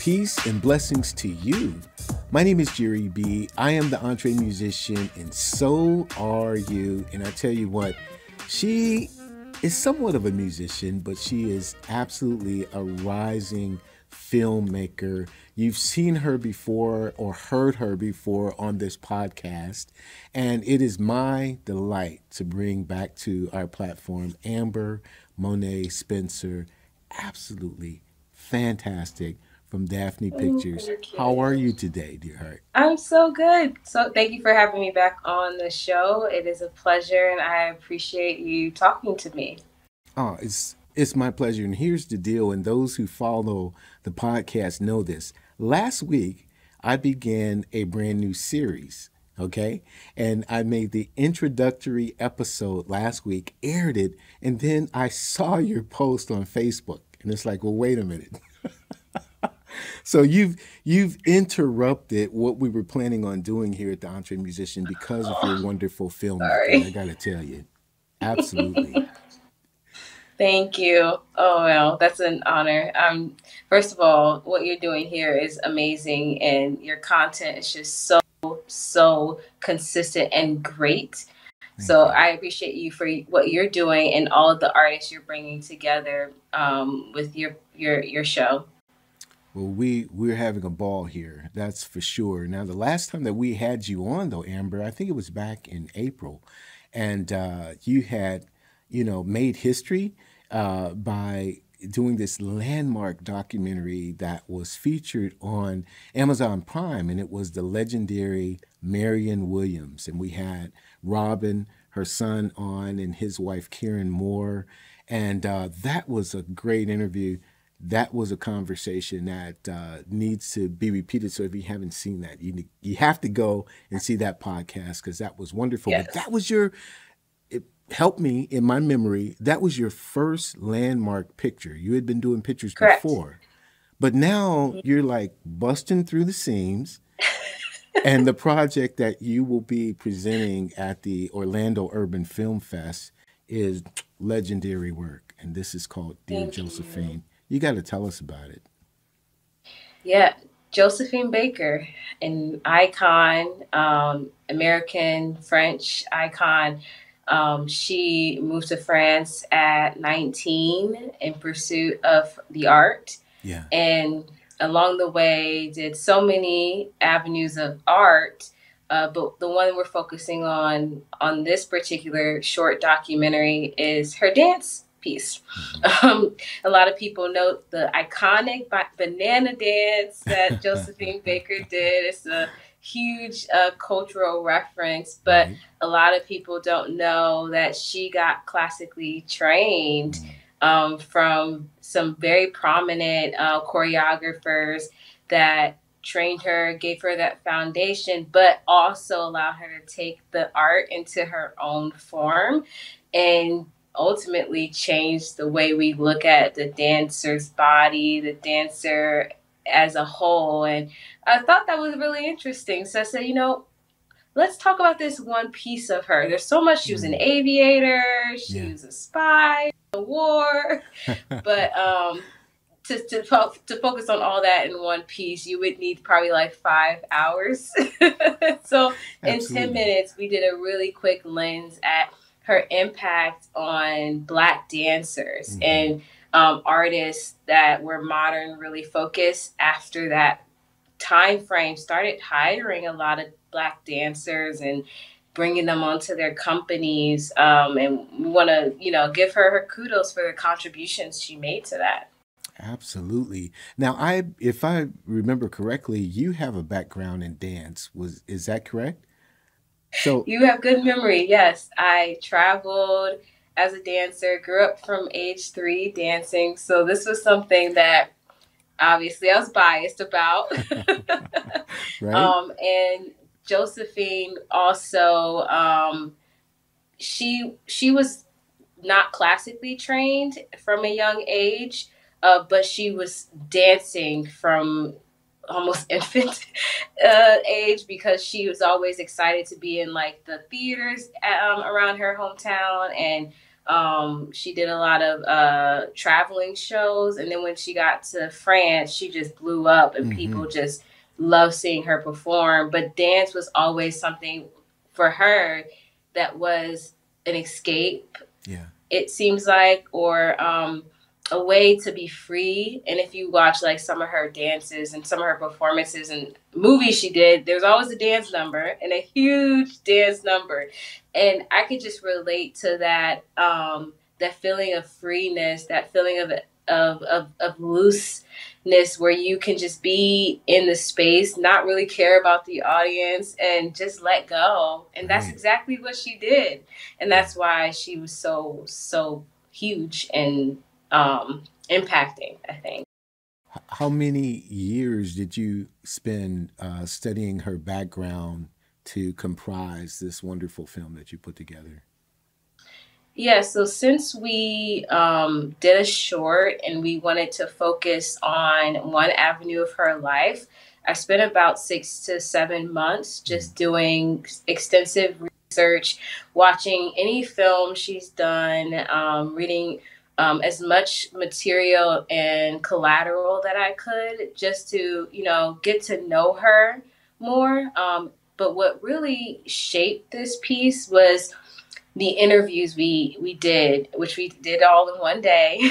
Peace and blessings to you. My name is Jerry B. I am the entree musician, and so are you. And I tell you what, she is somewhat of a musician, but she is absolutely a rising filmmaker. You've seen her before or heard her before on this podcast, and it is my delight to bring back to our platform Amber Monet Spencer. Absolutely fantastic, from Daphne Pictures. How are you today, dear heart? I'm so good. So thank you for having me back on the show. It is a pleasure, and I appreciate you talking to me. Oh, it's my pleasure. And here's the deal, and those who follow the podcast know this. Last week, I began a brand new series, okay? And I made the introductory episode last week, aired it, and then I saw your post on Facebook. And it's like, well, wait a minute. So you've interrupted what we were planning on doing here at the Entree Musician because of your wonderful filmmaking. I got to tell you, absolutely. Thank you. Oh, well, that's an honor. First of all, what you're doing here is amazing, and your content is just so consistent and great. So I appreciate you for what you're doing and all of the artists you're bringing together with your show. Well, we're having a ball here, that's for sure. Now, the last time that we had you on, though, Amber, I think it was back in April, and you had, made history by doing this landmark documentary that was featured on Amazon Prime, and it was the legendary Marion Williams. And we had Robin, her son, on, and his wife, Karen Moore. And that was a great interview. That was a conversation that needs to be repeated. So if you haven't seen that, you have to go and see that podcast, because that was wonderful. Yes. But that was it helped me in my memory. That was your first landmark picture. You had been doing pictures Correct. before, but now you're like busting through the seams. And the project that you will be presenting at the Orlando Urban Film Fest is legendary work. And this is called Dear Josephine. You got to tell us about it. Yeah, Josephine Baker, an icon, American French icon. She moved to France at 19 in pursuit of the art. Yeah. And along the way did so many avenues of art. But the one we're focusing on this particular short documentary is her dance piece. A lot of people know the iconic banana dance that Josephine Baker did. It's a huge cultural reference, but a lot of people don't know that she got classically trained from some very prominent choreographers that trained her, gave her that foundation, but also allowed her to take the art into her own form and ultimately change the way we look at the dancer's body, the dancer as a whole. And I thought that was really interesting. So I said, let's talk about this one piece of her. There's so much. She was an aviator. She was a spy, a war. But to focus on all that in one piece, you would need probably like 5 hours. So in 10 minutes, we did a really quick lens at her impact on Black dancers and artists that were modern, really focused after that time frame, started hiring a lot of Black dancers and bringing them onto their companies. And we want to, give her kudos for the contributions she made to that. Absolutely. Now, if I remember correctly, you have a background in dance. Is that correct? So you have good memory. Yes, I traveled as a dancer, grew up from age 3 dancing. So this was something that obviously I was biased about. Right. And Josephine also, she was not classically trained from a young age, but she was dancing from almost infant age, because she was always excited to be in like the theaters around her hometown, and She did a lot of traveling shows, and then when she got to France, she just blew up, and people just love seeing her perform. But dance was always something for her that was an escape, Yeah. it seems like, or a way to be free. And if you watch like some of her dances and some of her performances and movies she did, there's always a dance number and a huge dance number. And I could just relate to that, that feeling of freeness, that feeling of looseness, where you can just be in the space, not really care about the audience, and just let go. And that's exactly what she did. And that's why she was so huge and impacting, I think. How many years did you spend studying her background to comprise this wonderful film that you put together? Yeah, so since we did a short and we wanted to focus on one avenue of her life, I spent about 6 to 7 months just doing extensive research, watching any film she's done, reading as much material and collateral that I could, just to, get to know her more. But what really shaped this piece was the interviews we did, which we did all in one day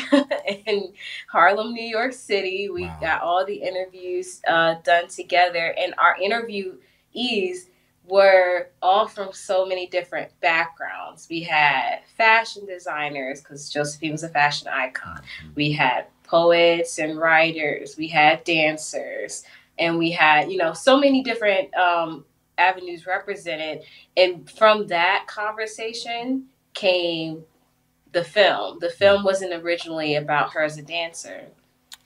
in Harlem, New York City. We got all the interviews done together, and our interviewees were all from so many different backgrounds. We had fashion designers, because Josephine was a fashion icon. We had poets and writers. We had dancers, and we had, so many different avenues represented. And from that conversation came the film. The film wasn't originally about her as a dancer.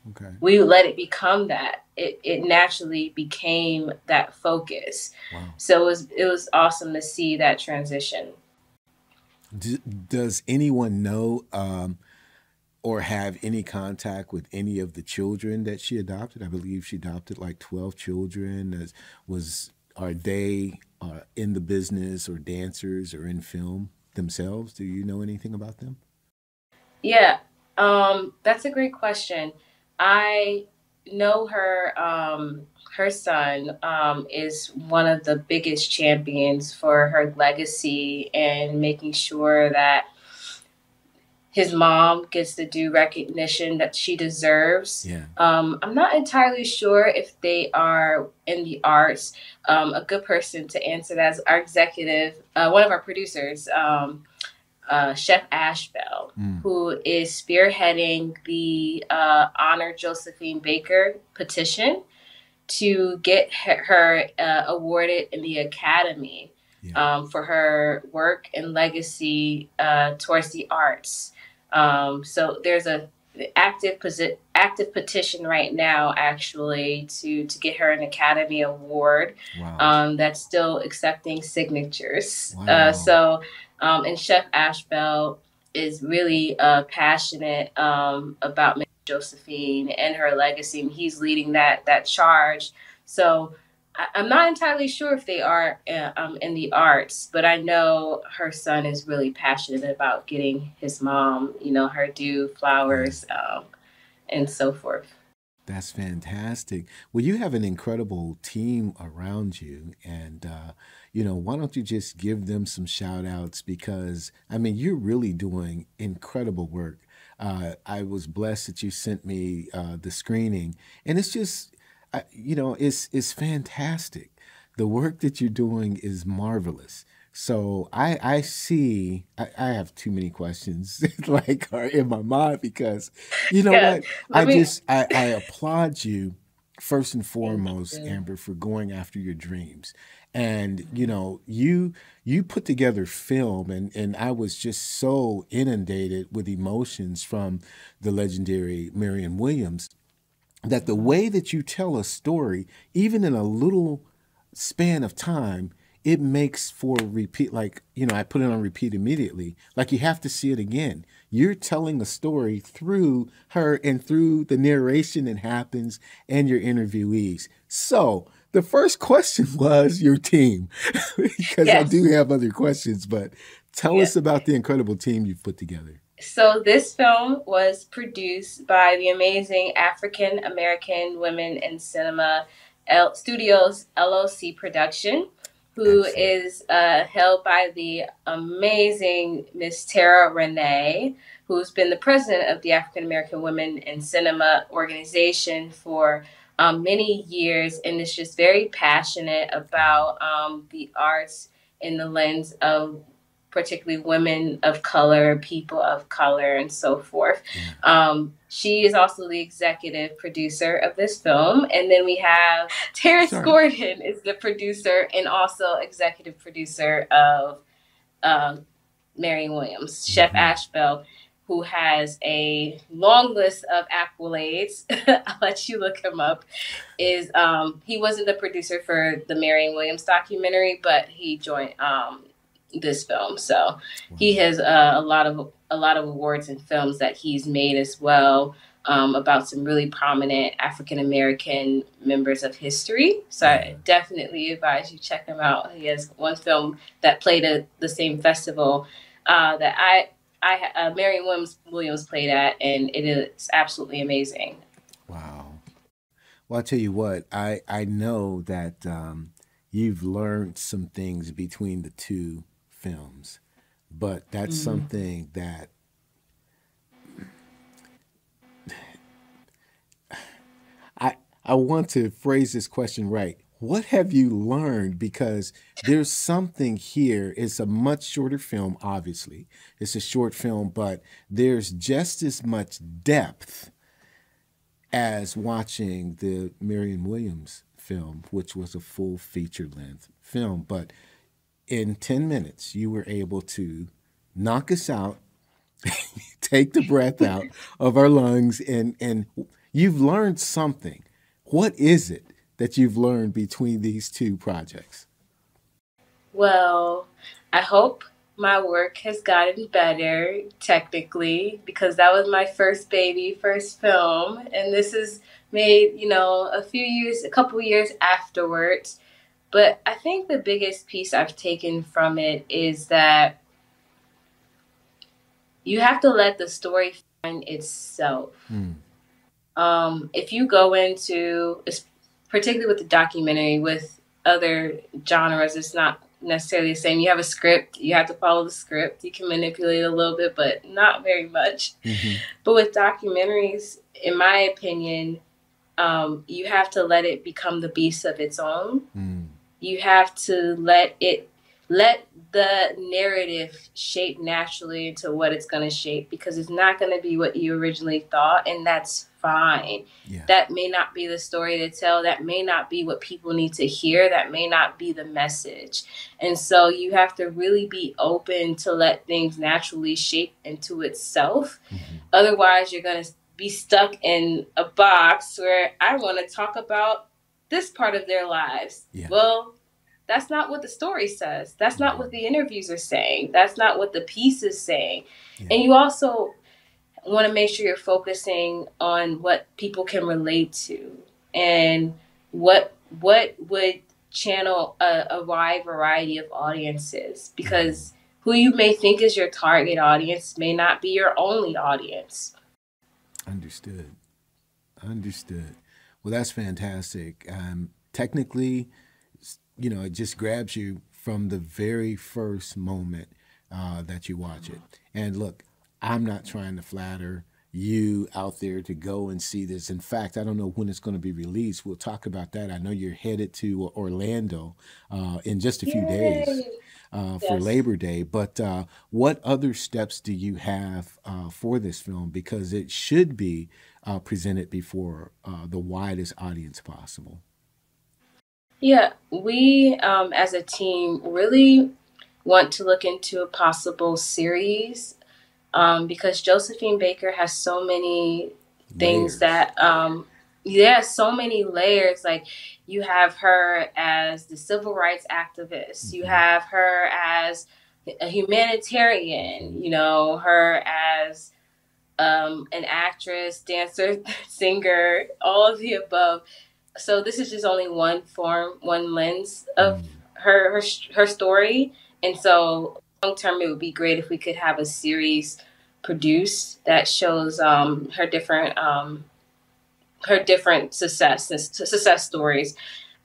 Okay. We let it become that. It naturally became that focus. Wow. So it was awesome to see that transition. Does anyone know or have any contact with any of the children that she adopted? I believe she adopted like 12 children. Are they in the business or dancers or in film themselves? Do you know anything about them? Yeah, that's a great question. I know her son is one of the biggest champions for her legacy and making sure that his mom gets the due recognition that she deserves. Yeah. I'm not entirely sure if they are in the arts. A good person to answer that is our executive, one of our producers, Chef Ashbell, who is spearheading the Honor Josephine Baker petition to get her awarded in the Academy for her work and legacy towards the arts. So there's a active petition right now, actually, to get her an Academy Award. Wow. That's still accepting signatures. Wow. And Chef Ashbell is really passionate about Josephine and her legacy, and he's leading that charge. So I'm not entirely sure if they are in the arts, but I know her son is really passionate about getting his mom, her due flowers, and so forth. That's fantastic. Well, you have an incredible team around you. And, why don't you just give them some shout outs? Because, I mean, you're really doing incredible work. I was blessed that you sent me the screening. And it's just, it's fantastic. The work that you're doing is marvelous. So I see, I have too many questions like are in my mind because you know Yeah, what? let me. I applaud you first and Thank foremost, you. Amber, for going after your dreams. And you put together film and I was just so inundated with emotions from the legendary Marion Williams that the way that you tell a story, even in a little span of time, it makes for repeat. Like, I put it on repeat immediately. Like, you have to see it again. You're telling a story through her and through the narration that happens and your interviewees. So, the first question was your team, because I Yes. do have other questions, but Tell Yeah. us about the incredible team you've put together. So this film was produced by the amazing African American Women in Cinema Studios LLC production, who Excellent. is held by the amazing Miss Tara Renee, who's been the president of the African American Women in Cinema organization for many years, and is just very passionate about the arts in the lens of particularly women of color, people of color, and so forth. Yeah. She is also the executive producer of this film. And then we have Terrence Sorry. Gordon is the producer and also executive producer of Marion Williams. Chef Ashbel, who has a long list of accolades. I'll let you look him up. Is he wasn't the producer for the Marion Williams documentary, but he joined this film. So he has a lot of awards and films that he's made as well, about some really prominent African American members of history. So I definitely advise you check him out. He has one film that played at the same festival that Marion Williams played at, and it is absolutely amazing. Wow. Well, I'll tell you what, I know that you've learned some things between the two films, but that's something that I want to phrase this question right. What have you learned? Because there's something here. It's a much shorter film, obviously. It's a short film, but there's just as much depth as watching the Marion Williams film, which was a full feature length film. But in 10 minutes, you were able to knock us out, take the breath out of our lungs, and you've learned something. What is it that you've learned between these two projects? Well, I hope my work has gotten better technically, because that was my first baby, first film, and this is made, a couple years afterwards. But I think the biggest piece I've taken from it is that you have to let the story find itself. If you go into, particularly with the documentary, with other genres, it's not necessarily the same. You have a script, you have to follow the script. You can manipulate a little bit, but not very much. But with documentaries, in my opinion, you have to let it become the beast of its own. You have to let the narrative shape naturally into what it's going to shape, because it's not going to be what you originally thought, and that's fine. That may not be the story to tell. That may not be what people need to hear. That may not be the message. And so you have to really be open to let things naturally shape into itself. Otherwise, you're going to be stuck in a box where I want to talk about this part of their lives. Well, that's not what the story says. That's not what the interviews are saying. That's not what the piece is saying. And you also want to make sure you're focusing on what people can relate to, and what would channel a wide variety of audiences, because who you may think is your target audience may not be your only audience. Understood. Well, that's fantastic. Technically, it just grabs you from the very first moment that you watch it. And look, I'm not trying to flatter you out there to go and see this. In fact, I don't know when it's going to be released. We'll talk about that. I know you're headed to Orlando in just a few days for Labor Day. But what other steps do you have for this film? Because it should be presented before the widest audience possible. Yeah, we as a team really want to look into a possible series, because Josephine Baker has so many things that, so many layers. Like, you have her as the civil rights activist, you have her as a humanitarian, her as an actress, dancer, singer, all of the above. So this is just only one lens of her story. And so long term, it would be great if we could have a series produced that shows her different success stories.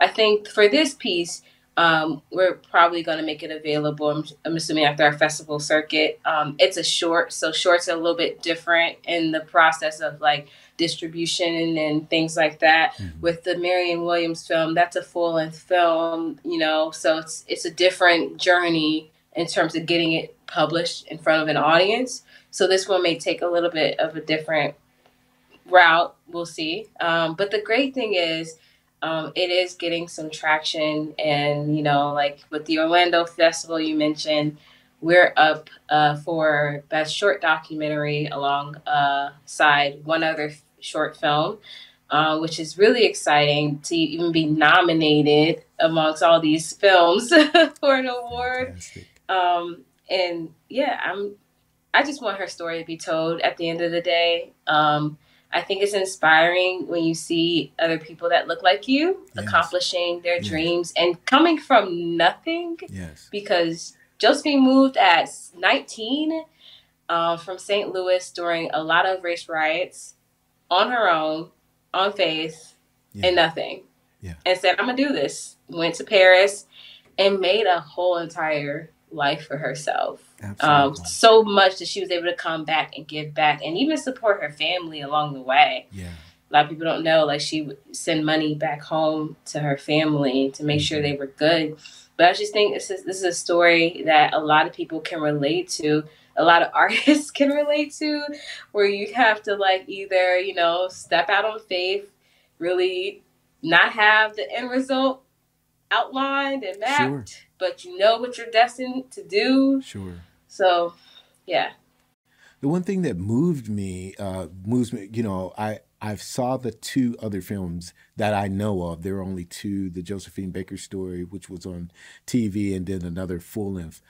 I think for this piece, we're probably going to make it available. I'm assuming after our festival circuit. It's a short, so shorts are a little bit different in the process of like distribution and things like that. Mm-hmm. With the Marianne Williams film, that's a full-length film, you know, so it's a different journey in terms of getting it published in front of an audience. So this one may take a little bit of a different route. We'll see. But the great thing is, it is getting some traction, and, you know, like with the Orlando Festival you mentioned, we're up for Best Short Documentary alongside one other short film, which is really exciting to even be nominated amongst all these films for an award. And yeah, I just want her story to be told at the end of the day. I think it's inspiring when you see other people that look like you accomplishing their dreams and coming from nothing. Because Josephine moved at 19 from St. Louis during a lot of race riots on her own, on faith, and nothing. And said, I'm going to do this. Went to Paris and made a whole entire life for herself. So much that she was able to come back and give back and even support her family along the way. A lot of people don't know, like, she would send money back home to her family to make sure they were good. But I just think this is a story that a lot of people can relate to, a lot of artists can relate to, where you have to, like, either, you know, step out on faith, really not have the end result outlined and mapped, but you know what you're destined to do. So, yeah. The one thing that moves me, you know, I've saw the two other films that I know of. There are only two: the Josephine Baker story, which was on TV, and then another full-length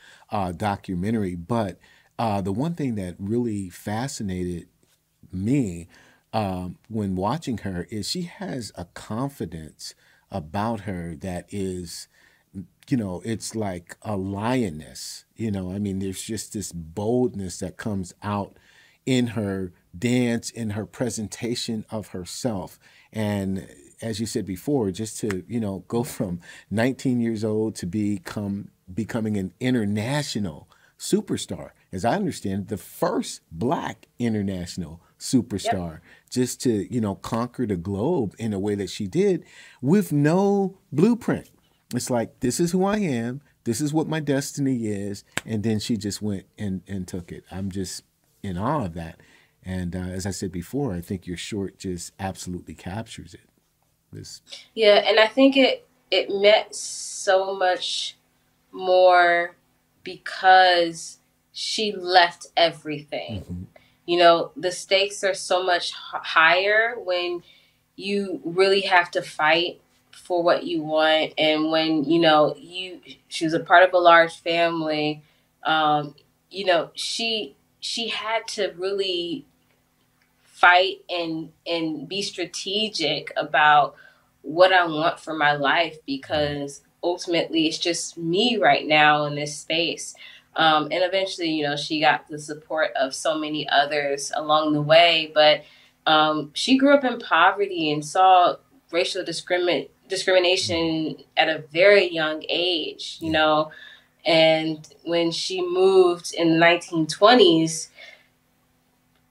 documentary. But the one thing that really fascinated me when watching her is she has a confidence about her that is, you know, it's like a lioness, you know. I mean, there's just this boldness that comes out in her dance, in her presentation of herself. And as you said before, just to, you know, go from 19 years old to becoming an international superstar, as I understand, the first Black international superstar, just to, you know, conquer the globe in a way that she did with no blueprint. It's like, this is who I am, this is what my destiny is, and then she just went and took it. I'm just in awe of that. And as I said before, I think your short just absolutely captures it. And I think it meant so much more because she left everything. You know, the stakes are so much higher when you really have to fight for what you want. And when, you know, she was a part of a large family, you know, she had to really fight and be strategic about what I want for my life, because ultimately it's just me right now in this space. And eventually, you know, she got the support of so many others along the way. But she grew up in poverty and saw racial discrimination at a very young age, you know. And when she moved in the 1920s,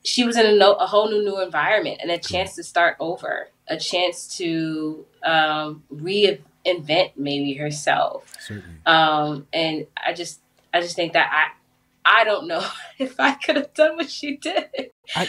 she was in a whole new environment and a chance to start over, a chance to reinvent maybe herself. And I just think that I don't know if I could have done what she did. I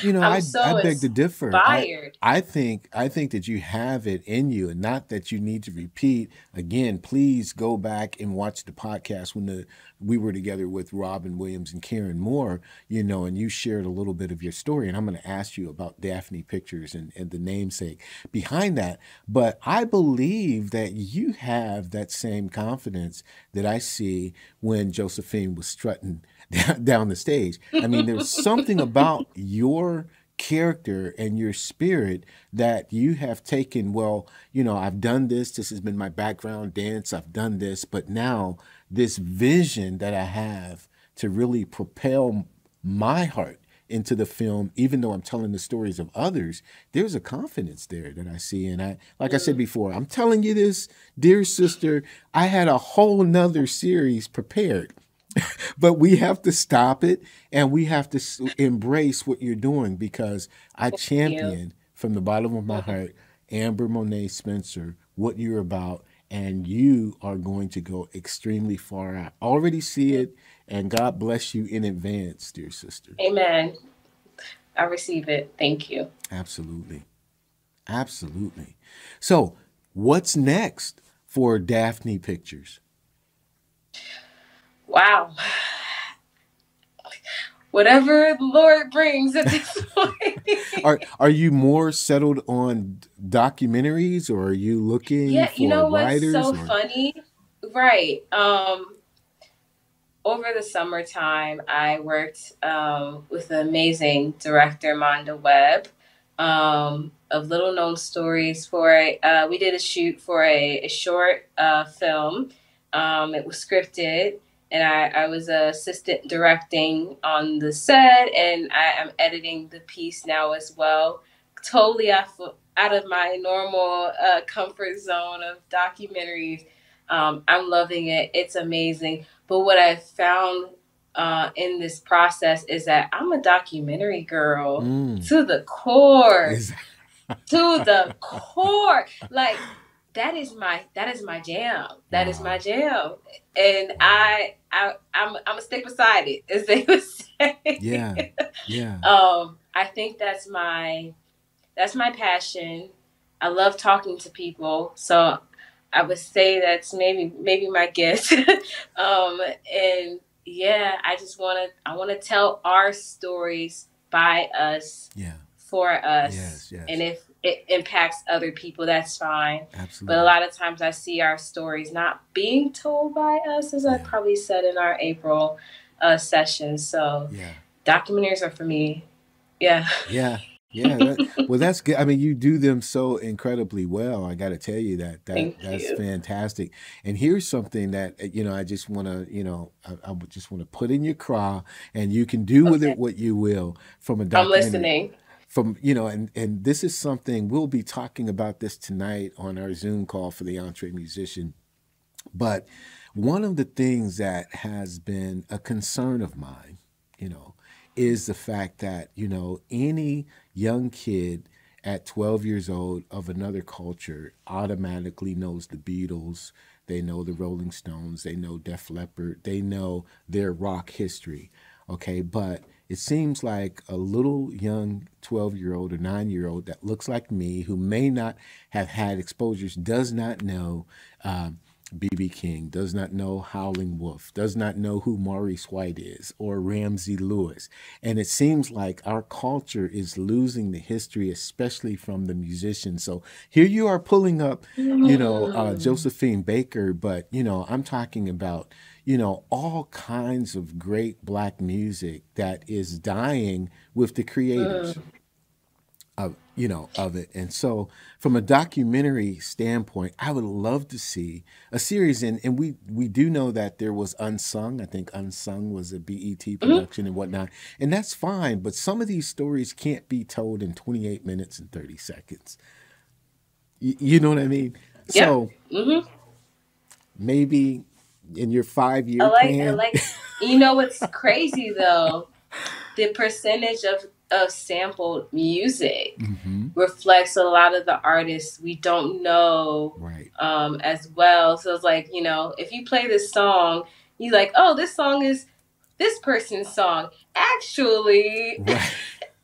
beg to differ. I think that you have it in you, and not that you need to repeat. Again, please go back and watch the podcast when we were together with Robin Williams and Karen Moore, you know, and you shared a little bit of your story. And I'm going to ask you about Daphne Pictures and the namesake behind that. But I believe that you have that same confidence that I see when Josephine was strutting down the stage. I mean, there's something about your character and your spirit that you have taken. Well, you know, I've done this has been my background, dance, I've done this, but now this vision that I have to really propel my heart into the film, even though I'm telling the stories of others. There's a confidence there that I see. And like I said before, I'm telling you this, dear sister, I had a whole nother series prepared, but we have to stop it and we have to embrace what you're doing, because I You. champion from the bottom of my heart, Amber Monet Spencer, what you're about, and you are going to go extremely far. I already see it, and God bless you in advance, dear sister. Amen. I receive it. Thank you. Absolutely. Absolutely. So, what's next for Daphne Pictures? Wow. Whatever the Lord brings at this point. Are you more settled on documentaries, or are you looking Yeah, you for know what's writers, so or funny? Right. Over the summertime, I worked with the amazing director Monda Webb of Little Known Stories we did a shoot for a short film. It was scripted, and I was assistant directing on the set, and I am editing the piece now as well. Totally out of my normal comfort zone of documentaries. I'm loving it. It's amazing. But what I found in this process is that I'm a documentary girl mm, to the core, is to the core. Like that is my jam. That is my wow, jam, and wow, I'm a stick beside it, as they would yeah, say. yeah, I think that's my passion. I love talking to people, so I would say that's maybe my gift. And yeah, I want to tell our stories by us, yeah, for us, yes, and yes, if it impacts other people, that's fine. But a absolutely, lot of times I see our stories not being told by us, as I yeah, probably said in our April session. So yeah. documentaries are for me. Yeah. Yeah, yeah. Well, that's good. I mean, you do them so incredibly well. I got to tell you Thank that's you. fantastic. And here's something that I just want to I would just want to put in your craw, and you can do with Okay. it what you will from a I'm documentary. listening. From and this is something we'll be talking about this tonight on our Zoom call for the Entree Musician. But one of the things that has been a concern of mine, you know, is the fact that, any young kid at 12 years old of another culture automatically knows the Beatles, they know the Rolling Stones, they know Def Leppard, they know their rock history. Okay, but it seems like a little young 12-year-old or 9-year-old that looks like me, who may not have had exposures, does not know BB King, does not know Howling Wolf, does not know who Maurice White is or Ramsey Lewis. And it seems like our culture is losing the history, especially from the musicians. So here you are pulling up, Mm. Josephine Baker, but, I'm talking about, all kinds of great black music that is dying with the creators Mm. of it. And so from a documentary standpoint, I would love to see a series. And we do know that there was Unsung. I think Unsung was a BET Mhm. production and whatnot, and that's fine, but some of these stories can't be told in 28 minutes and 30 seconds. You know what I mean? Yep. So Hmm. maybe in your 5 year I plan. like. You know what's crazy though? The percentage of sampled music Hmm. reflects a lot of the artists we don't know Right. as well. So it's like, if you play this song, you like, oh, this song is this person's song. Actually, Right.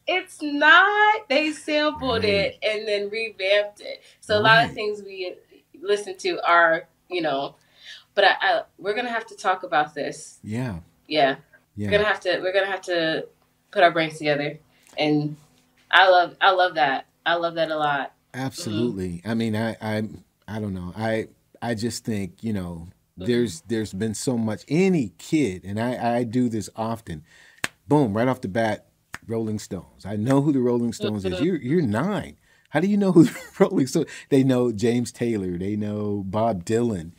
it's not. They sampled Right. it and then revamped it. So a lot of Right. things we listen to are, but we're gonna have to talk about this. Yeah. Yeah, Yeah. we're gonna have to put our brains together, and I love that. I love that a lot. Hmm. Absolutely. I mean, I don't know. I just think, Hmm. there's been so much. Any kid, and I do this often. Boom, right off the bat, Rolling Stones. I know who the Rolling Stones is. Hmm. You're 9. How do you know who the Rolling Stones? They know James Taylor. They know Bob Dylan.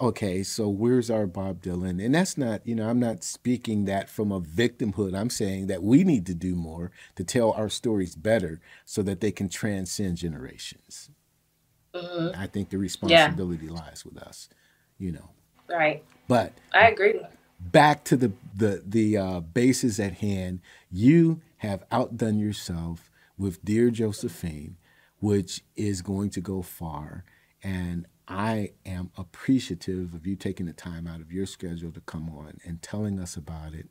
Okay, so where's our Bob Dylan? And that's not, I'm not speaking that from a victimhood. I'm saying that we need to do more to tell our stories better so that they can transcend generations. Hmm. I think the Yeah, responsibility lies with us, you know. right. But I agree. back to the bases at hand, you have outdone yourself with Dear Josephine, which is going to go far. And I am appreciative of you taking the time out of your schedule to come on and telling us about it.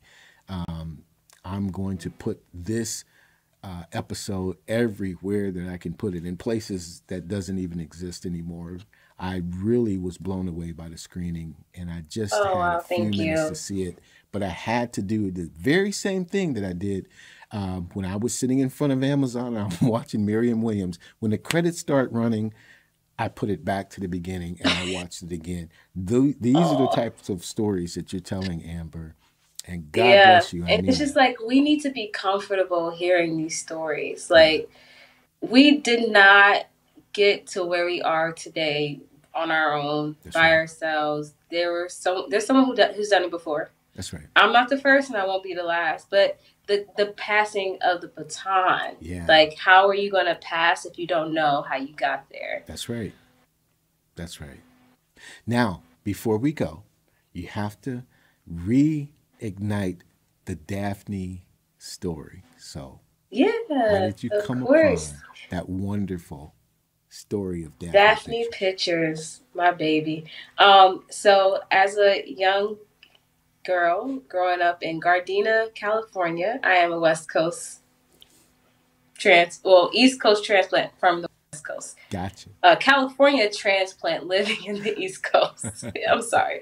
I'm going to put this episode everywhere that I can put it, in places that doesn't even exist anymore. I really was blown away by the screening, and I just Oh, had a wow. few Thank minutes to you. see it. But I had to do the very same thing that I did when I was sitting in front of Amazon and I'm watching Miriam Williams. When the credits start running, I put it back to the beginning and I watched it again. These are the Oh, types of stories that you're telling, Amber. And God yeah. bless you. I And it's mean just that. like we need to be comfortable hearing these stories. Yeah, Like, we did not get to where we are today on our own that's by right. ourselves. There's someone who's done it before. That's right. I'm not the first and I won't be the last, but the passing of the baton. Yeah, Like, how are you going to pass if you don't know how you got there? that's right. That's right. Now, before we go, you have to reignite the Daphne story. So, how Yeah, did you of come course. upon that wonderful story of Daphne Daphne Pictures? Pictures, my baby. So as a young girl growing up in Gardena, California, I am a East Coast transplant from the West Coast. Gotcha. California transplant living in the East Coast. I'm sorry.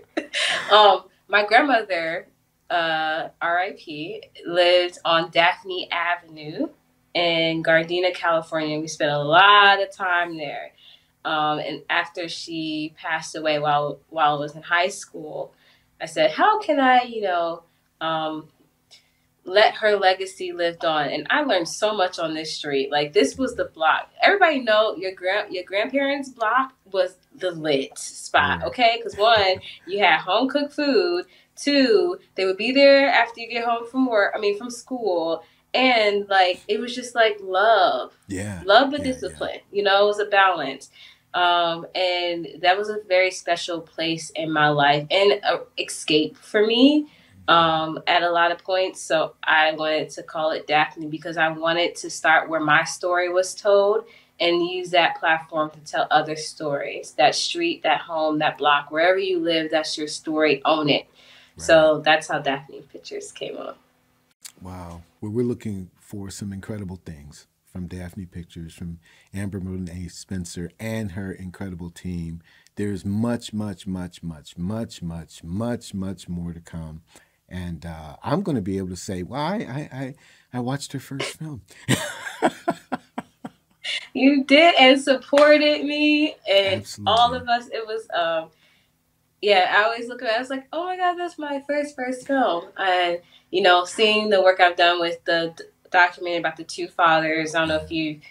My grandmother, RIP, lived on Daphne Avenue in Gardena, California. We spent a lot of time there. And after she passed away while I was in high school, I said, "How can I, um, let her legacy lived on?" And I learned so much on this street. Like, this was the block. Everybody know your grandparents' block was the lit spot, Word. okay? Because one, you had home cooked food. Two, they would be there after you get home from work. I mean, from school. And like, it was just like love, Yeah. love but Yeah. Yeah. discipline. It was a balance. And that was a very special place in my life and an escape for me at a lot of points. So I wanted to call it Daphne because I wanted to start where my story was told and use that platform to tell other stories. That street, that home, that block, wherever you live, that's your story. Own it. Right. So that's how Daphne Pictures came on. Wow. Well, we're looking for some incredible things from Daphne Pictures, from Amber Monet Spencer and her incredible team. There's much, much, much, much, much, much, much, much more to come. And I'm going to be able to say, well, I watched her first film. You did and supported me and all Absolutely. of us. It was yeah, I always look at it, I was like, oh my God, that's my first film. And, seeing the work I've done with the documentary about the two fathers. I don't know Yeah. if you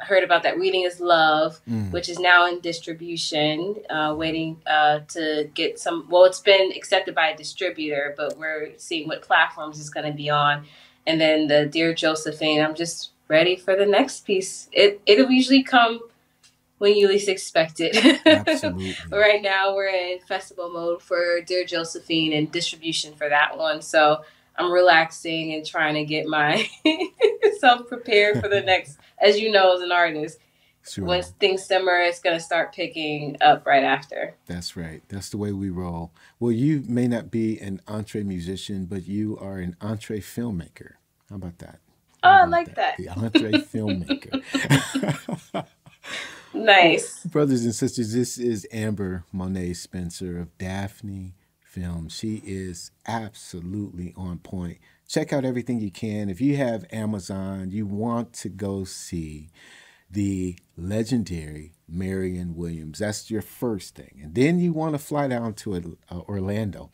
heard about that. Reading is Love, Mm, which is now in distribution, waiting to get some. Well, it's been accepted by a distributor, but we're seeing what platforms it's going to be on. And then the Dear Josephine, I'm just ready for the next piece. It'll usually come when you least expect it. But absolutely. right now we're in festival mode for Dear Josephine and distribution for that one. So I'm relaxing and trying to get my self prepared for the next. As you know, as an artist, Sure. once things simmer, it's gonna start picking up right after. That's right. That's the way we roll. Well, you may not be an entree musician, but you are an entree filmmaker. How about that? Oh, How I about like that? that. The entree filmmaker. Well, Nice. brothers and sisters, this is Amber Monet Spencer of Daphne Film. She is absolutely on point. Check out everything you can. If you have Amazon, you want to go see the legendary Marion Williams. That's your first thing. And then you want to fly down to Orlando.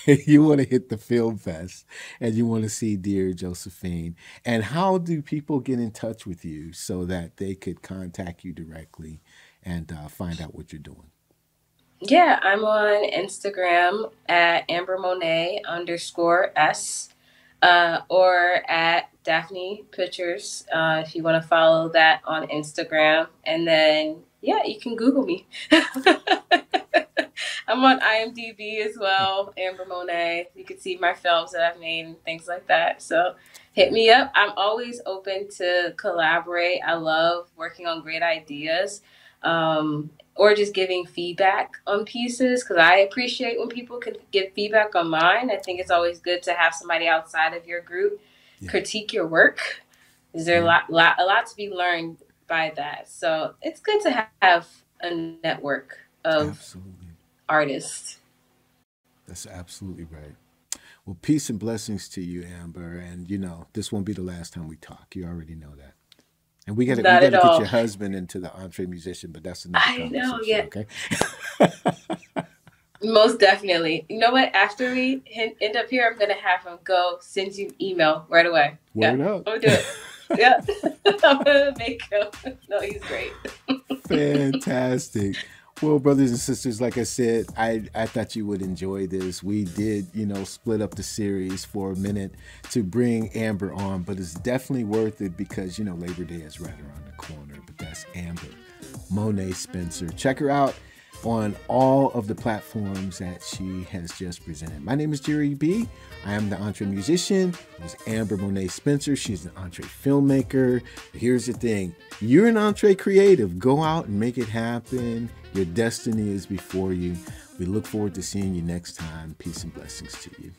You want to hit the film fest and you want to see Dear Josephine. And how do people get in touch with you so that they could contact you directly and find out what you're doing? Yeah, I'm on Instagram at Amber Monet _S, or at Daphne Pictures, if you want to follow that on Instagram. And then, yeah, you can Google me. I'm on IMDb as well, Amber Monet. You can see my films that I've made and things like that. So hit me up. I'm always open to collaborate. I love working on great ideas. Or just giving feedback on pieces, because I appreciate when people can give feedback on mine. I think it's always good to have somebody outside of your group critique your work. Is there a lot to be learned by that? So it's good to have a network of artists. That's absolutely right. Well, peace and blessings to you, Amber. And you know, this won't be the last time we talk. You already know that. And we gotta get your husband into the entre musician, but that's another conversation. I know, yeah. Okay. Most definitely. You know what? After we end up here, I'm gonna have him go send you an email right away. Word up. I'm gonna do it. Yeah. I'm gonna make him. No, he's great. Fantastic. Well, brothers and sisters, like I said, I thought you would enjoy this. We did, you know, split up the series for a minute to bring Amber on, but it's definitely worth it because, you know, Labor Day is right around the corner. But that's Amber Monet Spencer. Check her out on all of the platforms that she has just presented. My name is Jerry B. I am the entre musician. It was Amber Monet Spencer. She's an entre filmmaker. Here's the thing. You're an entre creative. Go out and make it happen. Your destiny is before you. We look forward to seeing you next time. Peace and blessings to you.